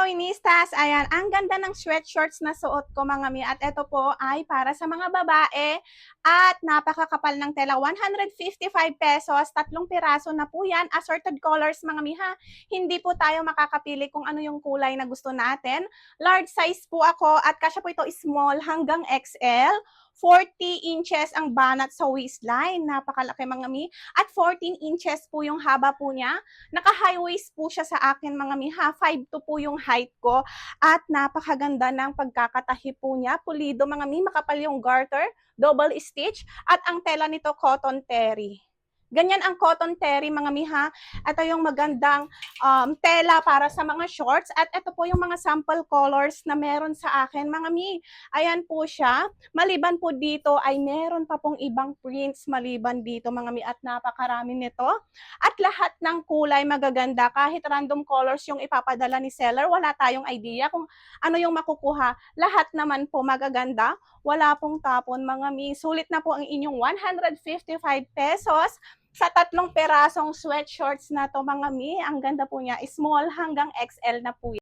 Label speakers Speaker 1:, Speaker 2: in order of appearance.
Speaker 1: Kawinistas, ayan, ang ganda ng sweatshorts na suot ko mga mi at ito po ay para sa mga babae at napakakapal ng tela, 155 pesos, 3 piraso na po yan, assorted colors mga mi ha. Hindi po tayo makakapili kung ano yung kulay na gusto natin. Large size po ako at kasya po ito small hanggang XL. 40 inches ang banat sa waistline, napakalaki mga mi, at 14 inches po yung haba po niya. Naka-high waist po siya sa akin mga miha, 5'2" po yung height ko at napakaganda ng pagkakatahi po niya. Pulido mga mi, makapal yung garter, double stitch at ang tela nito cotton terry. Ganyan ang cotton terry mga miha. Ito yung magandang tela para sa mga shorts at ito po yung mga sample colors na meron sa akin mga mi. Ayan po siya. Maliban po dito ay meron pa pong ibang prints maliban dito mga mi at napakarami nito. At lahat ng kulay magaganda, kahit random colors yung ipapadala ni seller, wala tayong idea kung ano yung makukuha. Lahat naman po magaganda, wala pong tapon mga mi. Sulit na po ang inyong 155 pesos sa 3 pirasong sweatshorts na to mga mi. Ang ganda po niya, small hanggang XL na po.